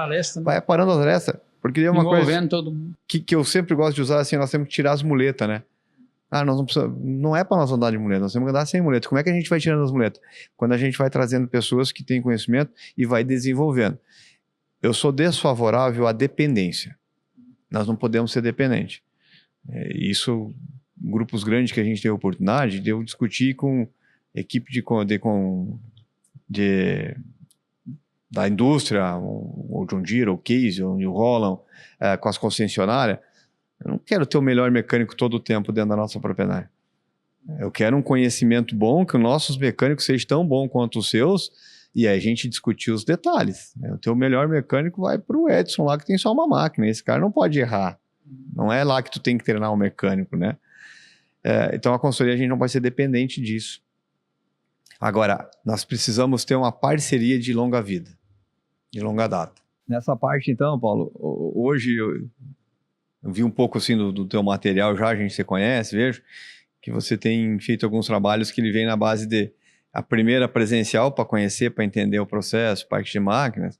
Vai parando as arestas. Porque é uma coisa todo mundo. Que eu sempre gosto de usar, assim, nós temos que tirar as muletas, né? Não é para nós andar de muleta, nós temos que andar sem muleta. Como é que a gente vai tirando as muletas? Quando a gente vai trazendo pessoas que têm conhecimento e vai desenvolvendo. Eu sou desfavorável à dependência. Nós não podemos ser dependentes. Isso, grupos grandes que a gente tem a oportunidade de eu discutir com equipe da indústria, ou John Deere, ou Case, ou New Holland, com as concessionárias. Eu não quero ter o melhor mecânico todo o tempo dentro da nossa propriedade. Eu quero um conhecimento bom, que os nossos mecânicos sejam tão bons quanto os seus, e aí a gente discutir os detalhes. O teu melhor mecânico vai para o Edson lá, que tem só uma máquina. Esse cara não pode errar. Não é lá que tu tem que treinar o mecânico, né? Então a consultoria a gente não pode ser dependente disso. Agora, nós precisamos ter uma parceria de longa vida, de longa data. Nessa parte, então, Paulo, hoje eu vi um pouco assim do teu material já, a gente se conhece, vejo que você tem feito alguns trabalhos que ele vem na base de a primeira presencial para conhecer, para entender o processo, parte de máquinas,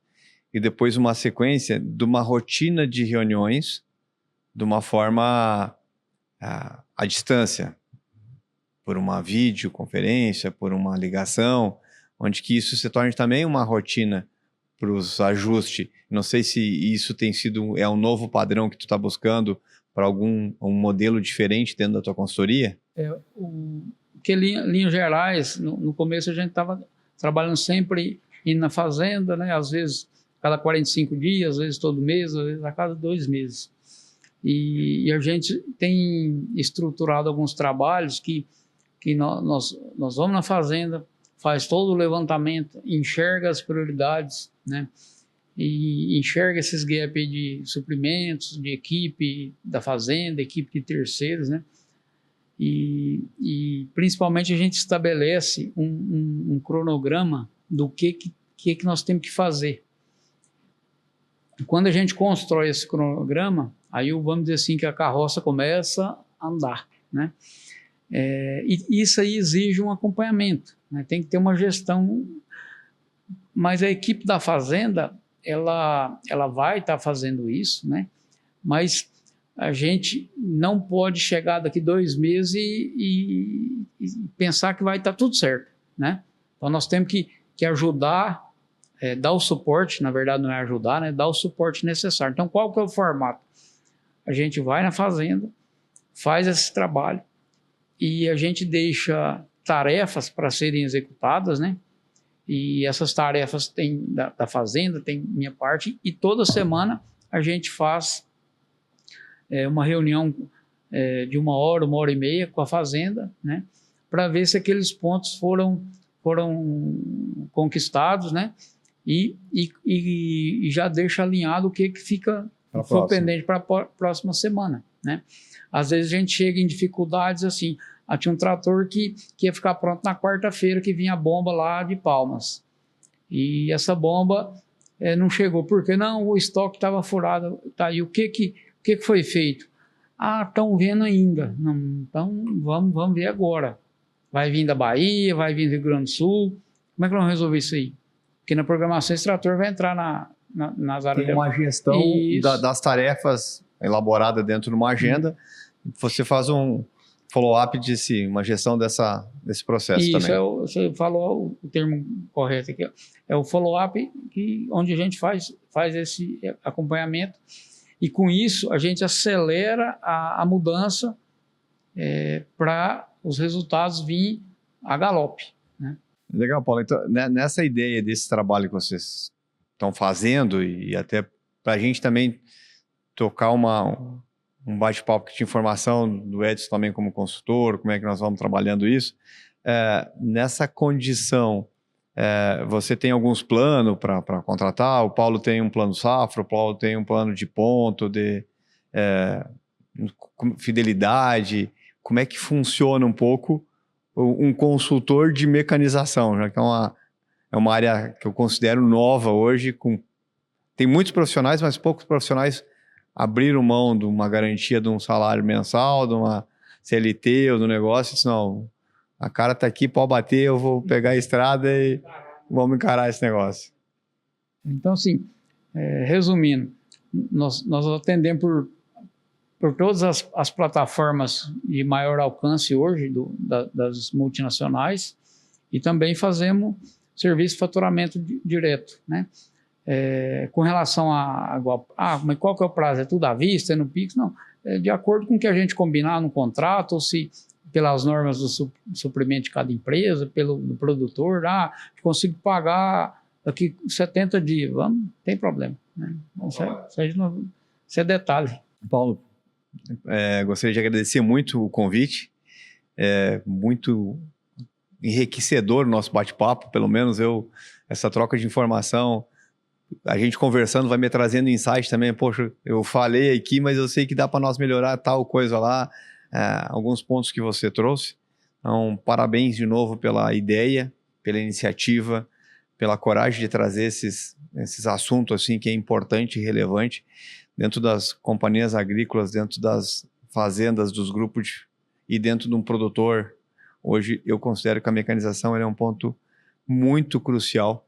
e depois uma sequência de uma rotina de reuniões de uma forma à distância, por uma videoconferência, por uma ligação, onde que isso se torne também uma rotina para os ajustes. Não sei se isso tem sido um novo padrão que tu está buscando para um modelo diferente dentro da tua consultoria? Porque linhas gerais, no começo a gente estava trabalhando sempre indo na fazenda, né? Às vezes cada 45 dias, às vezes todo mês, às vezes a cada 2 meses. E a gente tem estruturado alguns trabalhos que nós vamos na fazenda, faz todo o levantamento, enxerga as prioridades, né? E enxerga esses gaps de suprimentos, de equipe da fazenda, equipe de terceiros, né? E principalmente a gente estabelece um cronograma do que nós temos que fazer. Quando a gente constrói esse cronograma, aí vamos dizer assim que a carroça começa a andar, né? E isso aí exige um acompanhamento, né? Tem que ter uma gestão, mas a equipe da fazenda, ela vai estar fazendo isso, né? Mas a gente não pode chegar daqui 2 meses e pensar que vai estar tudo certo, né? Então nós temos que ajudar, dar o suporte, na verdade não é ajudar, né? Dar o suporte necessário. Então qual que é o formato? A gente vai na fazenda, faz esse trabalho e a gente deixa tarefas para serem executadas, né? E essas tarefas tem da fazenda, tem minha parte, e toda semana a gente faz uma reunião de 1 hora e meia com a fazenda, né? Para ver se aqueles pontos foram conquistados, né? E já deixa alinhado o que fica for pendente para a próxima semana, né? Às vezes a gente chega em dificuldades assim. Tinha um trator que ia ficar pronto na quarta-feira, que vinha a bomba lá de Palmas. E essa bomba não chegou. Por quê? Não, o estoque estava furado. Tá, e o que foi feito? Estão vendo ainda. Não, então vamos ver agora. Vai vir da Bahia, vai vir do Rio Grande do Sul. Como é que vamos resolver isso aí? Porque na programação esse trator vai entrar nas áreas... Tem uma gestão das tarefas elaborada dentro de uma agenda. Você faz um follow-up uma gestão desse processo também. Você falou o termo correto aqui. É o follow-up onde a gente faz esse acompanhamento e com isso a gente acelera a mudança para os resultados virem a galope, né? Legal, Paulo. Então, nessa ideia desse trabalho que vocês estão fazendo e até para a gente também tocar um bate-papo de informação do Edson também como consultor, como é que nós vamos trabalhando isso. Nessa condição, você tem alguns planos para contratar, o Paulo tem um plano safra, o Paulo tem um plano de ponto, de fidelidade, como é que funciona um pouco um consultor de mecanização, já que é uma área que eu considero nova hoje, tem muitos profissionais, mas poucos profissionais abriram mão de uma garantia de um salário mensal, de uma CLT ou do negócio, e disse, não, a cara está aqui, pode bater, eu vou pegar a estrada e vamos encarar esse negócio. Então, assim, resumindo, nós atendemos por todas as plataformas de maior alcance hoje das multinacionais e também fazemos serviço de faturamento direto, né? Com relação mas qual que é o prazo? É tudo à vista, é no Pix? Não, de acordo com o que a gente combinar no contrato, ou se pelas normas do suprimento de cada empresa, do produtor, consigo pagar daqui 70 dias, vamos, não tem problema, né? Isso é detalhe. Paulo, gostaria de agradecer muito o convite, muito enriquecedor o nosso bate-papo, pelo menos essa troca de informação, a gente conversando vai me trazendo insight também. Poxa, eu falei aqui, mas eu sei que dá para nós melhorar tal coisa lá, alguns pontos que você trouxe. Então, parabéns de novo pela ideia, pela iniciativa, pela coragem de trazer esses assuntos assim, que é importante e relevante dentro das companhias agrícolas, dentro das fazendas, dos grupos e dentro de um produtor. Hoje eu considero que a mecanização é um ponto muito crucial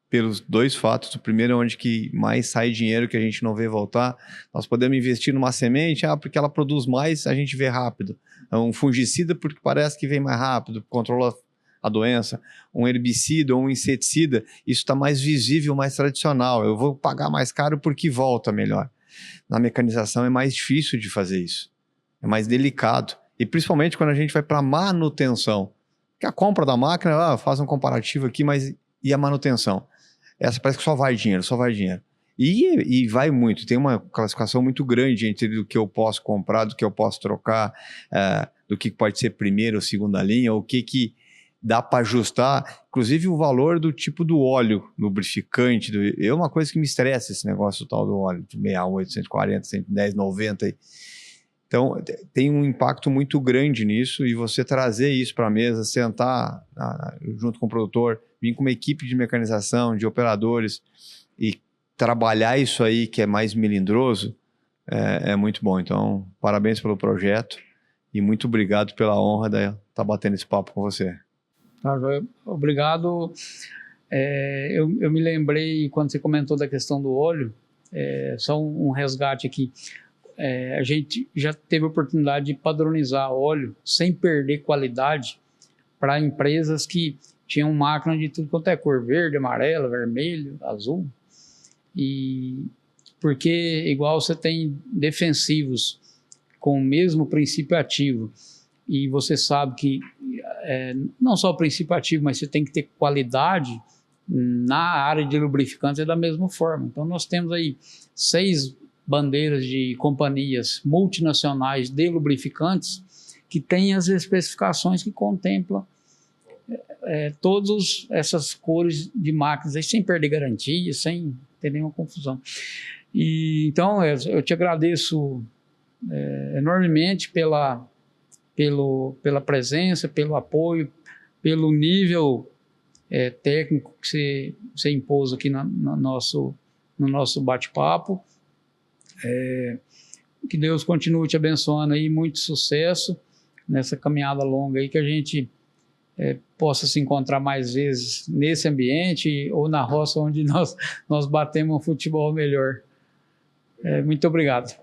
pelos 2 fatos. O primeiro é onde que mais sai dinheiro que a gente não vê voltar. Nós podemos investir numa semente, porque ela produz mais, a gente vê rápido. É um fungicida porque parece que vem mais rápido, controla a doença. Um herbicida ou um inseticida, isso está mais visível, mais tradicional. Eu vou pagar mais caro porque volta melhor. Na mecanização é mais difícil de fazer isso. É mais delicado. E principalmente quando a gente vai para a manutenção. Porque a compra da máquina, faz um comparativo aqui, mas e a manutenção? Essa parece que só vai dinheiro. E vai muito. Tem uma classificação muito grande entre do que eu posso comprar, do que eu posso trocar, do que pode ser primeira ou segunda linha, o que dá para ajustar. Inclusive o valor do tipo do óleo lubrificante. É uma coisa que me estressa esse negócio tal do óleo, de 68, 140, 110, 90. Então, tem um impacto muito grande nisso e você trazer isso para a mesa, sentar junto com o produtor, vir com uma equipe de mecanização, de operadores e trabalhar isso aí que é mais melindroso, é muito bom. Então, parabéns pelo projeto e muito obrigado pela honra de estar batendo esse papo com você. Obrigado. Eu me lembrei, quando você comentou da questão do óleo, só um resgate aqui. A gente já teve a oportunidade de padronizar óleo sem perder qualidade para empresas que tinham máquina de tudo quanto é cor, verde, amarelo, vermelho, azul. E porque igual você tem defensivos com o mesmo princípio ativo e você sabe que não só o princípio ativo, mas você tem que ter qualidade na área de lubrificantes é da mesma forma. Então nós temos aí 6 bandeiras de companhias multinacionais de lubrificantes que têm as especificações que contemplam todas essas cores de máquinas, aí, sem perder garantia, sem ter nenhuma confusão. E, então, eu te agradeço enormemente pela presença, pelo apoio, pelo nível técnico que você impôs aqui no nosso bate-papo. Que Deus continue te abençoando aí, muito sucesso nessa caminhada longa aí, que a gente possa se encontrar mais vezes nesse ambiente ou na roça onde nós batemos um futebol melhor. Muito obrigado.